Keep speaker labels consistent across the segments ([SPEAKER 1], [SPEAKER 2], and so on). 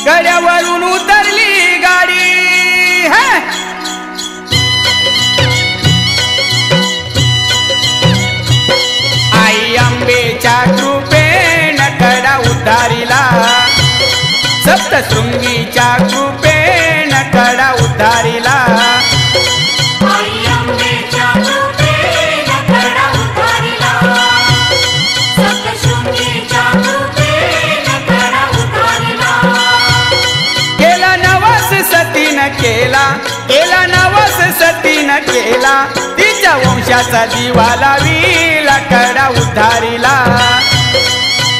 [SPEAKER 1] गड्यावरून उतरली गाडी आई अंबेच्या कृपेनं कडा उतारिला सप्तशृंगीच्या कृपेनं कडा उतारिला केला नवस सतीनं केला तिच्या वंशाचा दिवा लाविला कडा उतारिला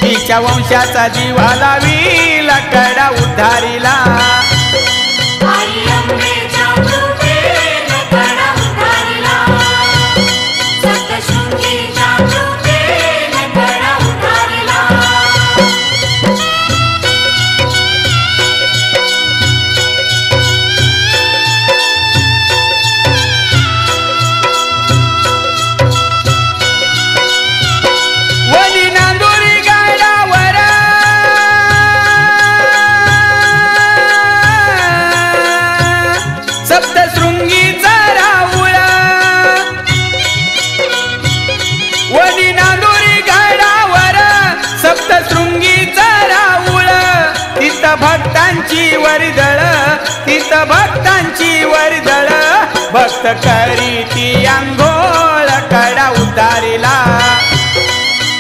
[SPEAKER 1] तिच्या वंशाचा दिवा लाविला कडा उतारिला भक्तांची वर्दळ तिथं भक्तांची वर्दळ भक्त करी ती अंघोळ कडा उतारिला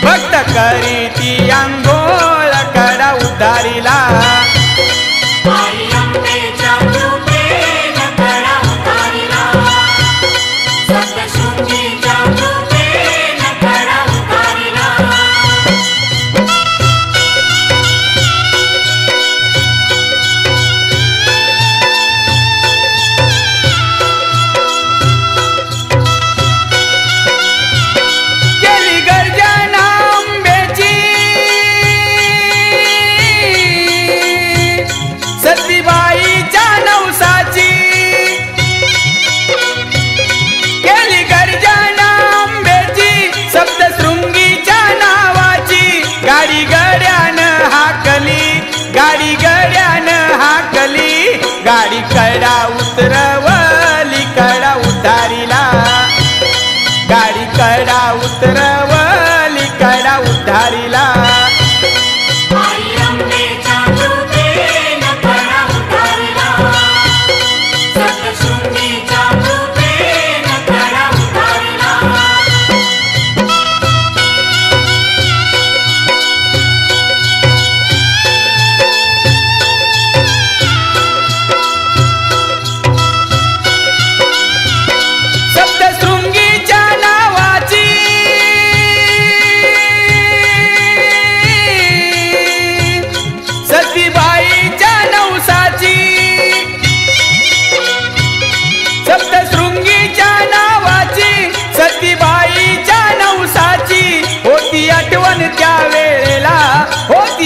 [SPEAKER 1] भक्त करी ती अंघोळ कडा उतारिला गाडी कडा उतरवली कडा उतारिला गाडी कडा उतरवली कडा उतारिला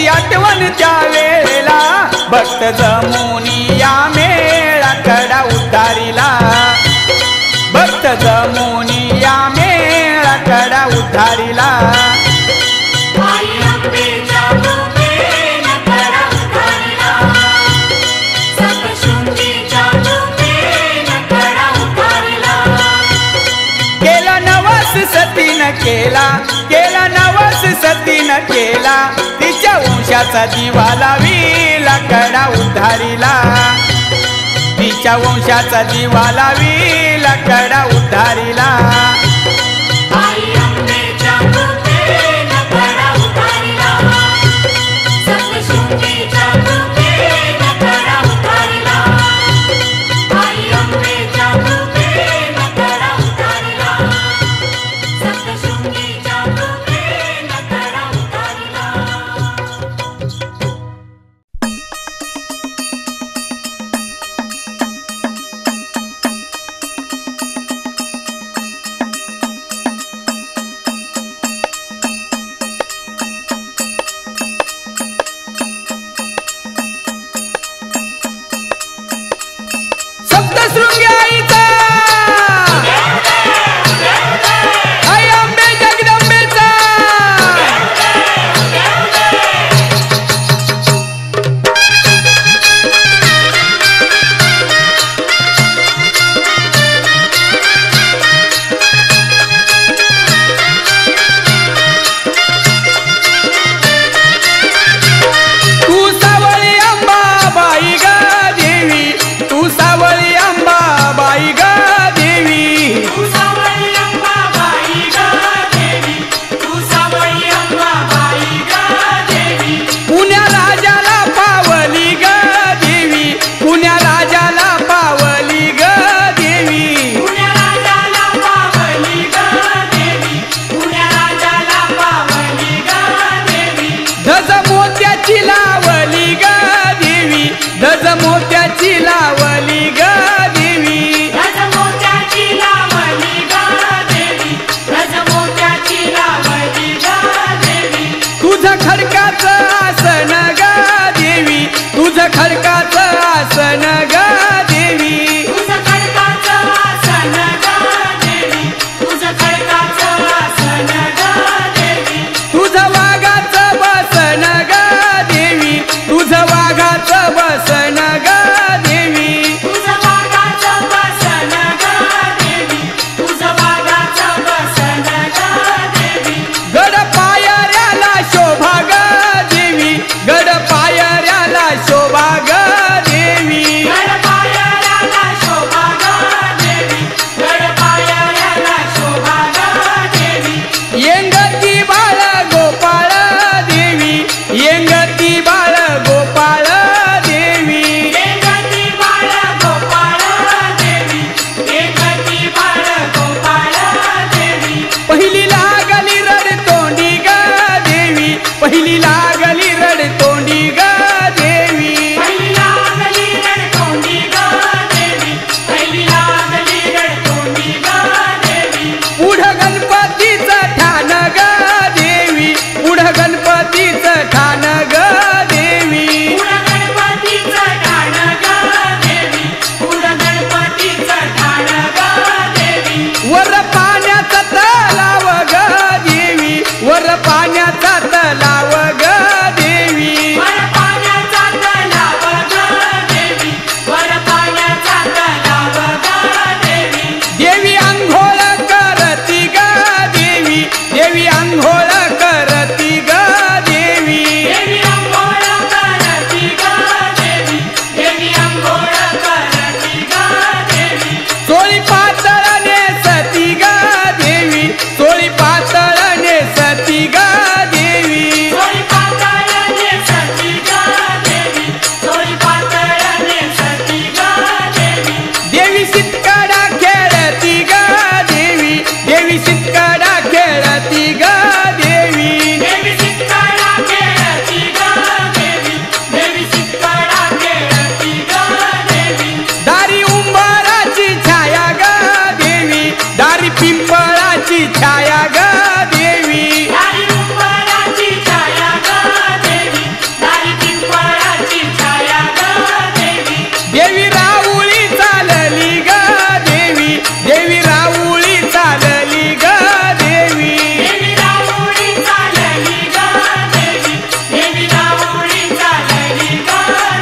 [SPEAKER 1] आठवण त्या वेळेला भक्त जमुनी या मेळा कडा उतारिला भक्त जमुनी या मेळा कडा उतारिला केला नवस सतीनं केला नवस सतीनं केला तिच्या वंशाचा दिवा लाविला कडा उतारिला तिच्या वंशाचा दिवा लाविला कडा उतारिला देवी सितकडा खेळती ग देवी, देवी सितकडा खेळती ग देवी,
[SPEAKER 2] देवी सितकडा खेळती ग देवी, देवी सितकडा खेळती ग देवी.
[SPEAKER 1] दारी उंबराची छाया ग देवी, दारी पिंपळाची छाया ग देवी,
[SPEAKER 2] दारी उंबराची छाया ग देवी, दारी पिंपळाची छाया ग देवी.
[SPEAKER 1] देवी राऊळी चालली ग देवी, देवी राऊळी चालली ग देवी,
[SPEAKER 2] देवी राऊळी चालली ग देवी, देवी राऊळी चालली ग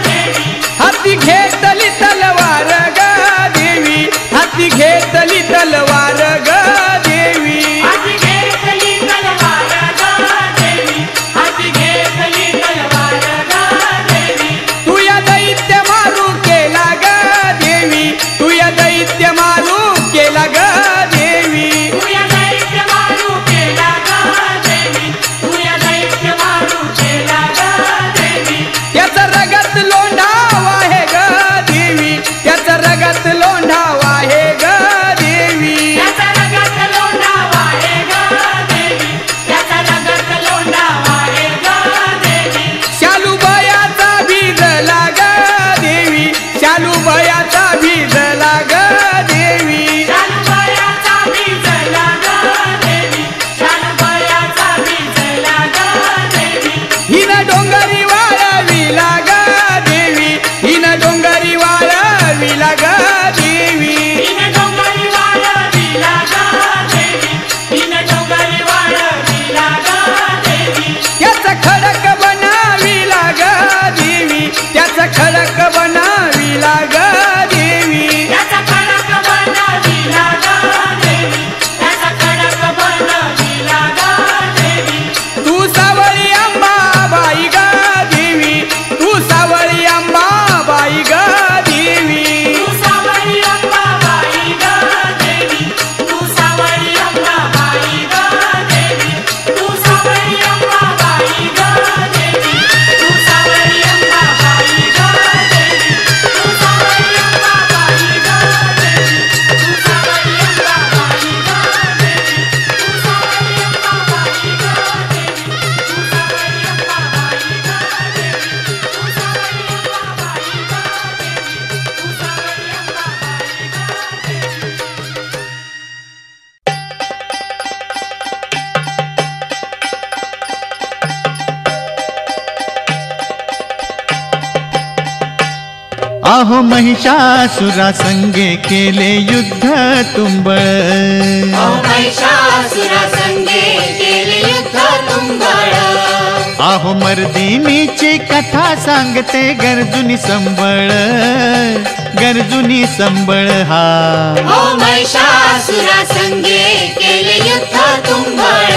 [SPEAKER 2] देवी.
[SPEAKER 1] हाती घेतली तलवार ग देवी, हाती घेतली तलवार ग देवी,
[SPEAKER 2] हाती घेतली तलवार ग देवी, हाती घेतली तलवार ग देवी.
[SPEAKER 1] तू या दैत्य मारू केला ग देवी, तू या दैत्य मारू केला ग देवी,
[SPEAKER 2] तू या दैत्य मारू केला ग देवी, तू या दैत्य मारू केला ग देवी.
[SPEAKER 1] त्याचा रगत लोंढावा आहे ग देवी, त्याचा रगत लोंढावा आहे ग देवी,
[SPEAKER 2] त्याचा रगत लोंढावा आहे ग देवी, त्याचा रगत लोंढावा आहे ग देवी.
[SPEAKER 1] शालूबायाचा भिजला ग देवी, शालूबायाचा भिजला ग देवी,
[SPEAKER 2] शालूबायाचा भिजला ग देवी, शालूबायाचा भिजला ग देवी.
[SPEAKER 1] हिनं डोंगरी वाळविला ग देवी, हिनं डोंगरी वाळविला ग देवी,
[SPEAKER 2] हिने डोंगरी वाळविला ग देवी, हिने डोंगरी वाळविला ग देवी.
[SPEAKER 1] त्याचा खडक बनाविला ग देवी, त्याचा खडक बनाविला ग देवी,
[SPEAKER 2] त्याचा खडक बनविला ग देवी, त्याचा खडक बनविला ग देवी.
[SPEAKER 1] तू सावळी अंबाबाई ग देवी, तू सावळी अंबाबाई ग देवी,
[SPEAKER 2] तू सावळी अंबाबाई ग देवी, तू सावळी अंबाबाई ग देवी, तू सावळी अंबाबाई ग देवी, तू सावळी अंबाबाई ग देवी, तू सावळी अंबाबाई ग देवी, तू सावळी अंबाबाई ग देवी, तू सावळी अंबाबाई ग देवी, तू सावळी अंबाबाई ग देवी, तू सावळी अंबाबाई ग देवी, तू सावळी अंबाबाई ग देवी.
[SPEAKER 3] आहो महिषासुरा संगे केले युद्ध तुंबळ,
[SPEAKER 2] महिषासुरा संगे केले युद्ध तुंबळ.
[SPEAKER 3] आहो मर्दिनीची कथा सांगते गर्जुनी संबळ, गर्जुनी संबळ हा.
[SPEAKER 2] महिषासुरा संगे केले युद्ध तुंबळ,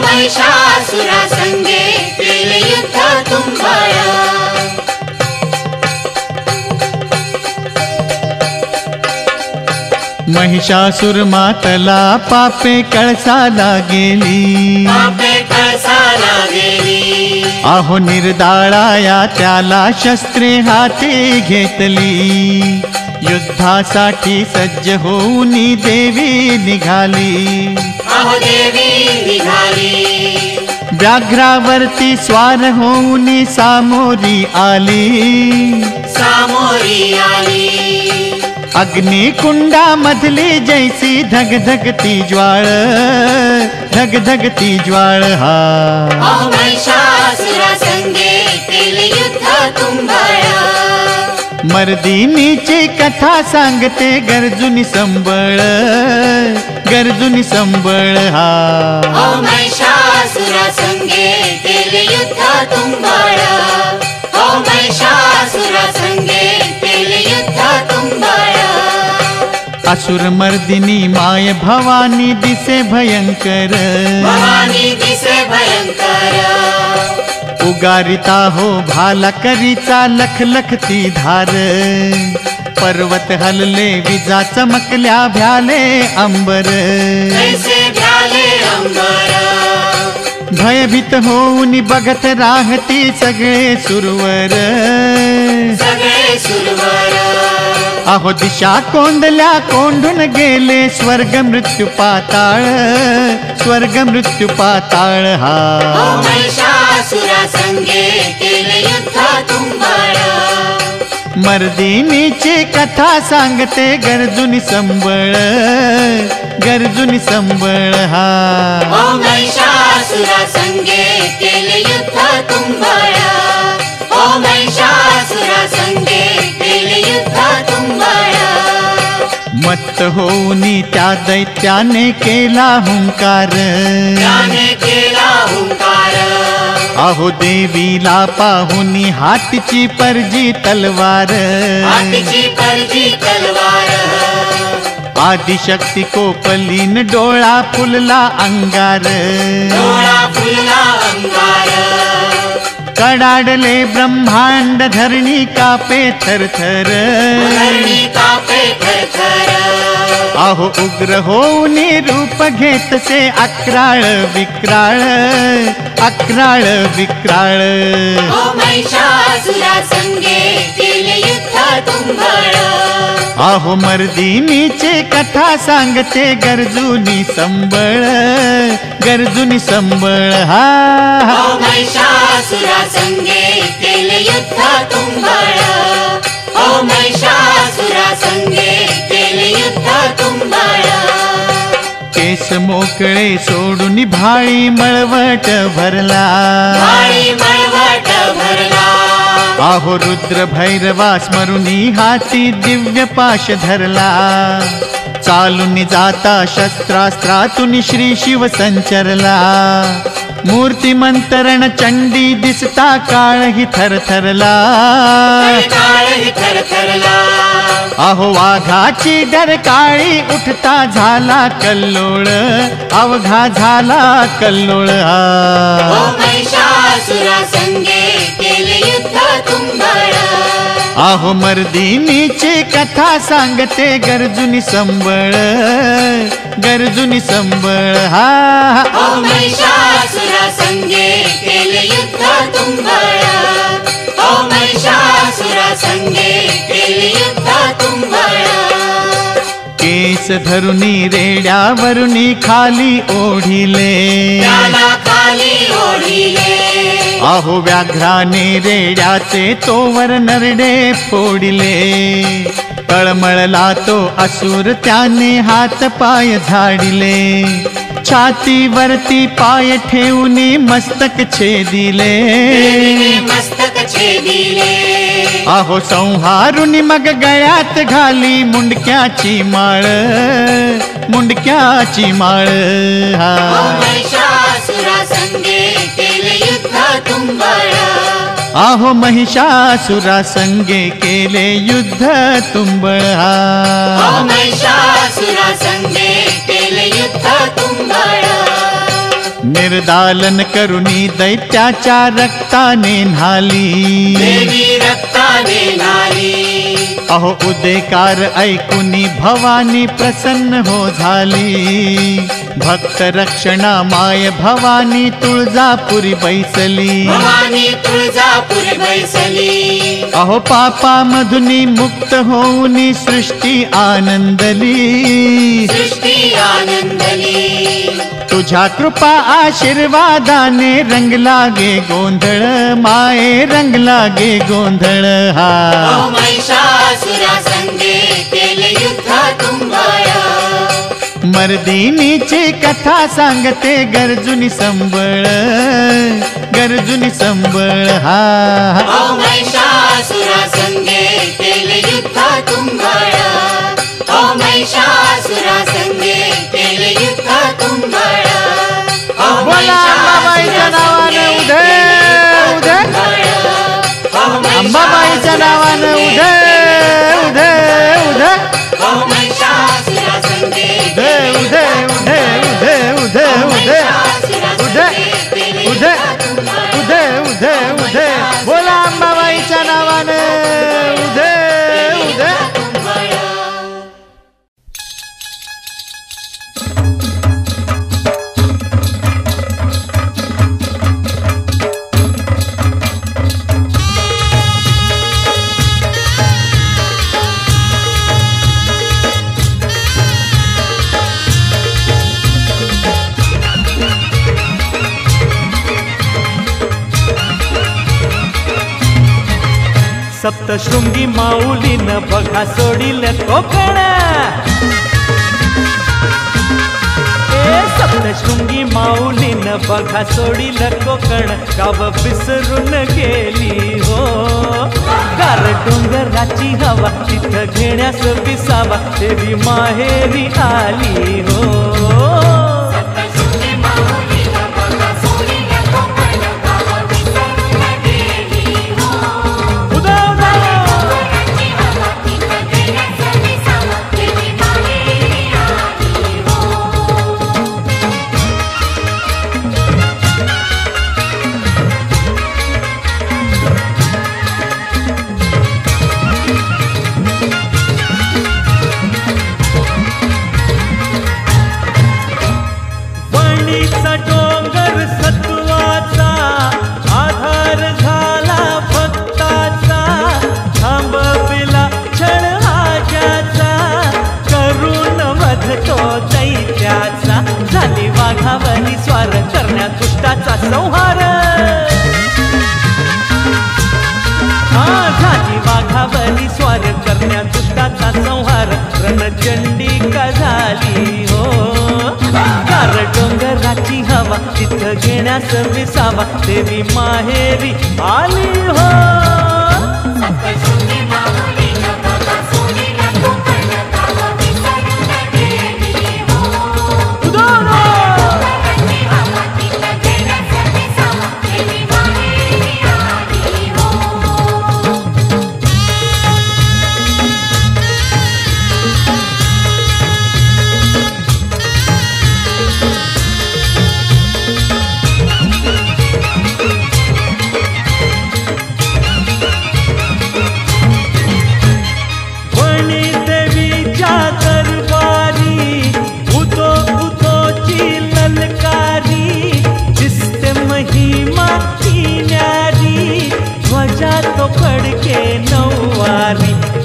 [SPEAKER 2] महिषासुरा संगे केले युद्ध तुंबळ.
[SPEAKER 3] महिषासुर मातला पापे कळसाला गेली,
[SPEAKER 2] पापे कळसाला गेली.
[SPEAKER 3] आहो निर्दाळाया त्याला शस्त्रे हाती घेतली, युद्धासाठी सज्ज होऊन देवी निघाली,
[SPEAKER 2] अहो देवी निघाली.
[SPEAKER 3] व्याघ्रावरती स्वार होऊन सामोरी आली,
[SPEAKER 2] सामोरी आली.
[SPEAKER 3] अग्निकुंडामधली जैसी धगधगती ज्वाळ, धगधगती ज्वाळ हा.
[SPEAKER 2] महिषासुरा संगे केले युद्ध तुंबळ,
[SPEAKER 3] मर्दिनीची कथा सांगते गर्जुनी संबळ, गर्जुनी संबळ हा.
[SPEAKER 2] महिषासुरा संगे केले युद्ध तुंबळ, महिषासुरा संगे केले युद्ध तुंबळ.
[SPEAKER 3] असुर मर्दिनी माय भवानी दिसे भयंकर,
[SPEAKER 2] भवानी दिसे भयंकर.
[SPEAKER 3] उगारिता हो भाला करीचा लख लखती धार, पर्वत हलले विजा चमकल्या भ्याले अंबर,
[SPEAKER 2] कैसे भ्याले अंबर.
[SPEAKER 3] भयभीत होऊन बघत राहती सगळे सुरवर,
[SPEAKER 2] सगळे सुरवर.
[SPEAKER 3] अहो दिशा कोंदल्या कोंडून गेले स्वर्ग मृत्यू पाताळ, स्वर्ग मृत्यू पाताळ हा.
[SPEAKER 2] महिषासुरा संगे केले युद्ध तुंबळ,
[SPEAKER 3] मर्दिनीची कथा सांगते गर्जुनी संबळ, गर्जुनी संबळ हा.
[SPEAKER 2] महिषासुरा संगे केले युद्ध तुंबळ, महिषासुरा संगे केले युद्ध तुंबळ.
[SPEAKER 3] मत्त होऊनी त्या दैत्याने केला हुंकार,
[SPEAKER 2] त्याने केला हुंकार.
[SPEAKER 3] अहो देवीला पाहुनी हातीची परजी तलवार,
[SPEAKER 2] हातीची परजी तलवार.
[SPEAKER 3] आदिशक्ती कोपलीन डोळा फुलला अंगार,
[SPEAKER 2] डोळा फुलला अंगार.
[SPEAKER 3] कडाडले ब्रह्मांड धरणी कापे थरथर,
[SPEAKER 2] धरणी कापे थरथर.
[SPEAKER 3] अहो उग्र होऊनी रूप घेतसे अक्राळ विक्राळ, अक्राळ विक्राळ.
[SPEAKER 2] महिषासुरा संगे केले युद्ध तुंबळ,
[SPEAKER 3] अहो मर्दिनीची कथा सांगते गर्जुनी संबळ, गर्जुनी संबळ हा.
[SPEAKER 2] महिषासुरा संगे केले युद्ध तुंबळ, महिषासुरा संगे केले युद्ध तुंबळ.
[SPEAKER 3] केस मोकळे सोडून भाळी मळवट भरला,
[SPEAKER 2] भाळी मळवट भरला.
[SPEAKER 3] अहो रुद्र भैरवा स्मरुनी हाती दिव्य पाश धरला. चालून जाता शस्त्रास्त्रातून श्री शिव संचरला. मूर्तिमंतरण चंडी दिसता काळही थरथरला,
[SPEAKER 2] काळही थरथरला.
[SPEAKER 3] अहो वाघाची डरकाळी उठता झाला कल्लोळ, अवघा झाला कल्लोळ हा.
[SPEAKER 2] महिषासुरा संगे केले युद्ध तुंबळ,
[SPEAKER 3] अहो मर्दिनीची कथा सांगते गर्जुनी संबळ, गर्जुनी संबळ हा.
[SPEAKER 2] महिषासुरा संगे केले युद्ध तुंबळ, महिषासुरा संगे केले युद्ध तुंबळ.
[SPEAKER 3] केस धरुनी रेड्यावरुनी खाली ओढिले,
[SPEAKER 2] त्याला खाली ओढिले.
[SPEAKER 3] अहो व्याघ्राने रेड्याचे तोवर नरडे फोडिले. तळमळला तो असुर त्याने हात पाय झाडिले. छातीवरती पाय ठेवूनी मस्तक छेदिले,
[SPEAKER 2] मस्तक छेदिले.
[SPEAKER 3] अहो संहारुनी मग गळ्यात घाली मुंडक्याची माळ, मुंडक्याची माळ हा.
[SPEAKER 2] महिषासुरा संगे केले युद्ध तुंबळ,
[SPEAKER 3] अहो महिषासुरा संगे केले युद्ध तुंबळ हा.
[SPEAKER 2] महिषासुरा संगे केले युद्ध तुंबळ.
[SPEAKER 3] निर्दालन करुनी दैत्याच्या रक्ताने न्हाली,
[SPEAKER 2] देवी रक्ताने न्हाली.
[SPEAKER 3] अहो उदेकार ऐकुनी भवानी प्रसन्न हो झाली. भक्त रक्षणा माय भवानी तुळजापुरी बैसली,
[SPEAKER 2] भवानी तुळजापुरी बैसली.
[SPEAKER 3] अहो पापा मधुनी मुक्त होऊनी सृष्टी आनंदली,
[SPEAKER 2] सृष्टी आनंदली.
[SPEAKER 3] तुझ्या कृपा आशीर्वादाने रंग लागे गोंधळ, माये रंग लागे गोंधळ हा.
[SPEAKER 2] महिषासुरा संगे केले युद्ध तुंबळ,
[SPEAKER 3] मर्दिनीची कथा सांगते गर्जुनी संबळ, गर्जुनी संबळ हा.
[SPEAKER 2] महिषासुरा संगे केले युद्ध तुंबळ, महिषासुरा संगे केले युद्ध तुंबळ.
[SPEAKER 3] बोला अंबाबाईच्या नावानं उदय उदय, अंबाबाईच्या नावानं उदय उदय उदय,
[SPEAKER 2] महिषासुरा संगे
[SPEAKER 3] उदय उदय उदय उदय उदय उदय उदय उदय उदय उदय उदय. बोला अंबाबाईच्या नावानं उदय उदय. सप्तशृंगी माऊलीनं बघा सोडिलं कोकण, सप्तशृंगी माऊलीनं बघा सोडिलं कोकण, गाव विसरून गेली हो. गार डोंगराची हवा तिथं घेण्यास विसावा, देवी माहेरी आली हो. डोंगर सत्वाचा आधार झाला भक्ताचा, थांबविला छळ आज्याचा, करून वध तो दैत्याचा, झाली वाघावरी स्वार करण्यात दुष्टाचा संहार. झाली वाघावरी स्वार करण्यात दुष्टाचा संहार, रणचंडिका झाली हो. गार डोंगराची हवा तिथं घेण्यास विसावा, देवी माहेरी आली हो.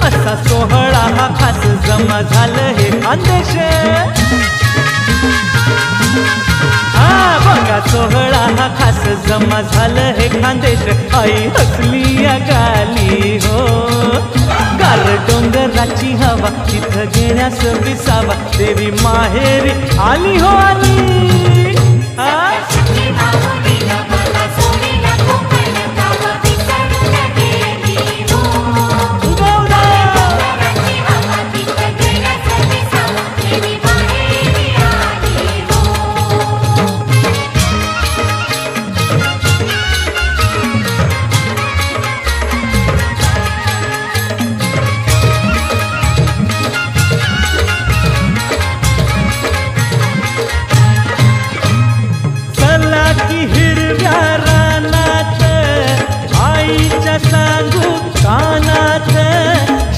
[SPEAKER 3] असा सोहळा हा खास जमा झालं हे खानदेश, बघा सोहळा हा खास जमा झालं हे खानदेश, आई हसली या गाली हो. गार डोंगराची हवा तिथं घेण्यास विसावा, देवी माहेरी आली हो आली. हिरव्या रानात आईच्या सांगू कानात,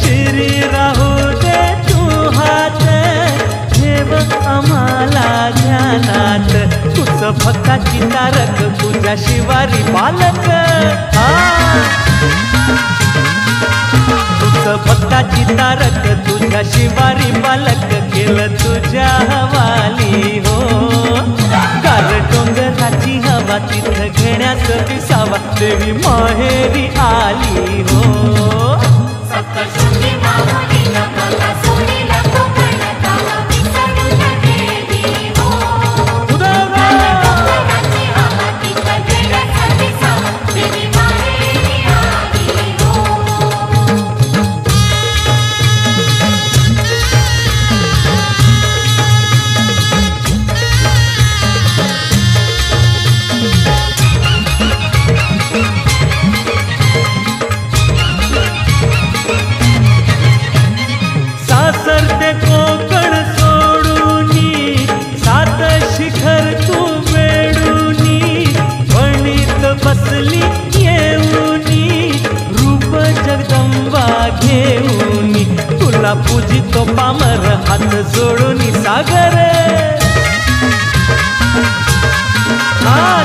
[SPEAKER 3] शिरी राहू दे तू हात, ठेव आम्हाला ध्यानात, तुझं भक्ताची तारक तुझ्या शिवारी बालक. तुझं भक्ताची तारक तुझ्या शिवारी बालक, केलं तुझ्या हवाली हो. गार डोंगराची हवा तिथं घेण्यास विसावा, देवी माहेरी आली हो. बसली येऊनी, रूप जगदंबा घेऊनी, तुला पूजितो पामर हात जोडूनी सागर.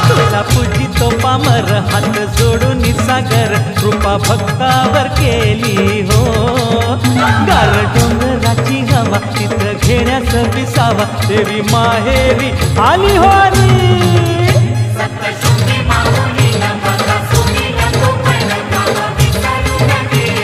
[SPEAKER 3] तुला पूजितो पामर हात जोडूनी सागर, कृपा भक्तावर केली हो. गार डोंगराची हवा तिथं घेण्यास विसावा, देवी माहेरी आली हो आली.
[SPEAKER 2] सप्तशृंगी माऊलीनं बघा सोडिलं कोकण, गाव विसरून गेली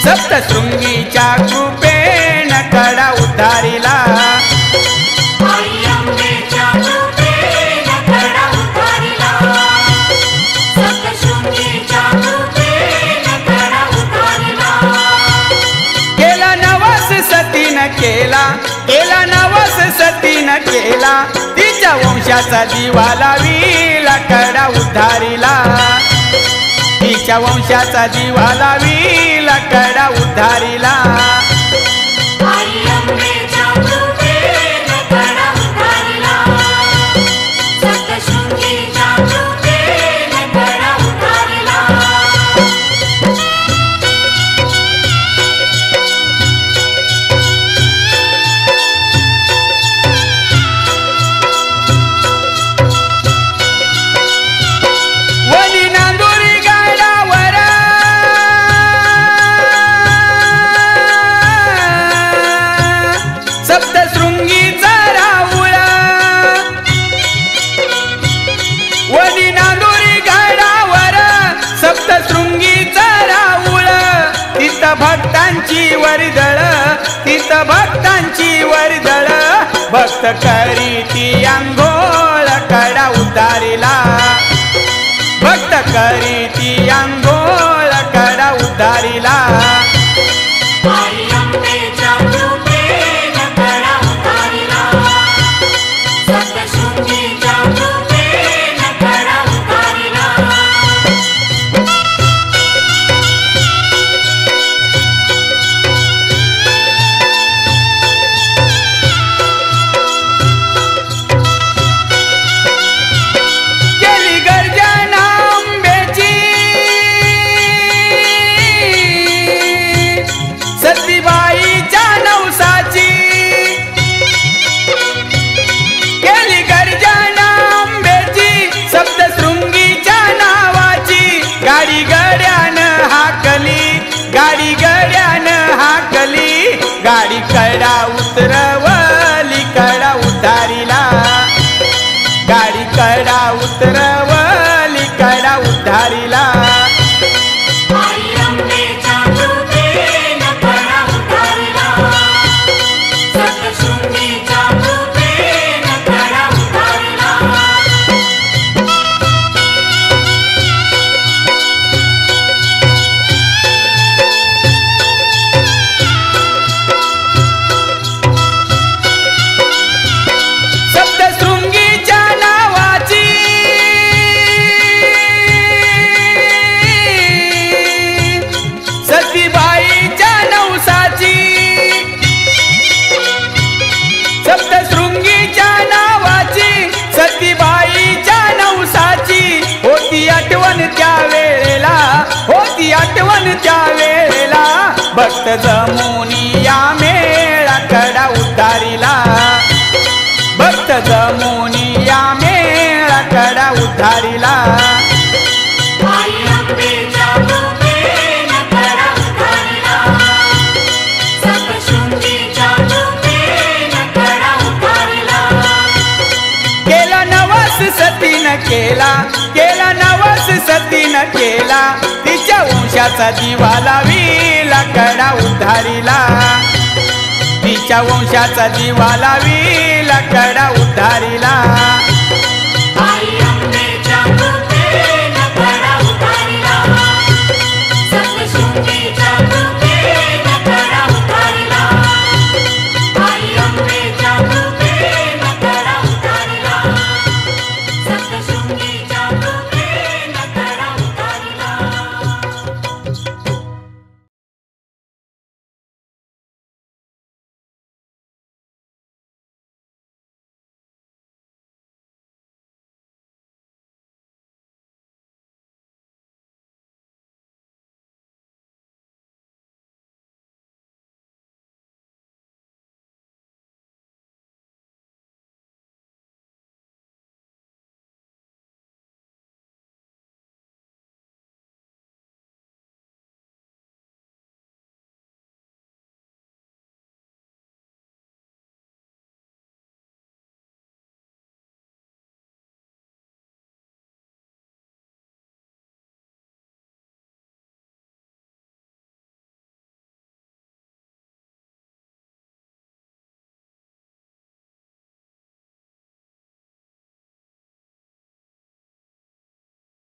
[SPEAKER 1] सप्तशृंगीच्या कृपेनं कडा उद्धारिला
[SPEAKER 2] आई अंबेच्या कृपेनं कडा उद्धारिला सप्तशृंगीच्या कृपेनं कडा उद्धारिला
[SPEAKER 1] केला नवस सतीनं केला नवस सतीनं केला तिच्या वंशाचा दिवा लाविला कडा उद्धारिला तिच्या वंशाचा दिवा लाविला कडा उद्धारिला
[SPEAKER 2] आई अंबेच्या कृपेनं कडा उद्धारिला सप्तशृंगीच्या कृपेनं कडा उद्धारिला
[SPEAKER 1] वनी नांदुरी गाडावर सप्तशृंगीचा राऊळ वनी नांदुरी गाडावर सप्तशृंगीचा राऊळ तिथं भक्तांची वर्दळ तिथं भक्तांची वर्दळ भक्त करी ती अंघोळ कडा उद्धारिला भक्त करी ती अंघोळ कडा उद्धारिला
[SPEAKER 2] आई अंबेच्या कृपेनं कडा उद्धारिला सप्तशृंगीच्या कृपेनं कडा उद्धारिला
[SPEAKER 1] केली गर्जना आंब्याची सतीबाईच्या नवसाची केली गर्जना आंब्याची सप्तशृंगीच्या नावाची गाडी गड्यानं हाकली गाडी गड्यानं हाकली गाडी कडा उतरवली कडा उद्धारिला गाडी कडा उतरवली कडा उद्धारिला
[SPEAKER 2] आई अंबेच्या कृपेनं कडा उद्धारिला सप्तशृंगीच्या कृपेनं कडा उद्धारिला
[SPEAKER 1] सप्तशृंगीच्या नावाची सतीबाईच्या नवसाची सप्तशृंगीच्या नावाची सतीबाईच्या नवसाची होती आठवण त्या वेळेला होती आठवण त्या वेळेला भक्त जमुनी या मेळा कडा उद्धारिला भक्त जमुनी या मेळा कडा उद्धारिला
[SPEAKER 2] आई अंबेच्या कृपेनं कडा उद्धारिला सप्तशृंगीच्या कृपेनं कडा उद्धारिला
[SPEAKER 1] केला नवस सतीनं केला नवस सतीनं केला तिच्या वंशाचा दिवा लाविला कडा उद्धारिला तिच्या वंशाचा दिवा लाविला कडा उद्धारिला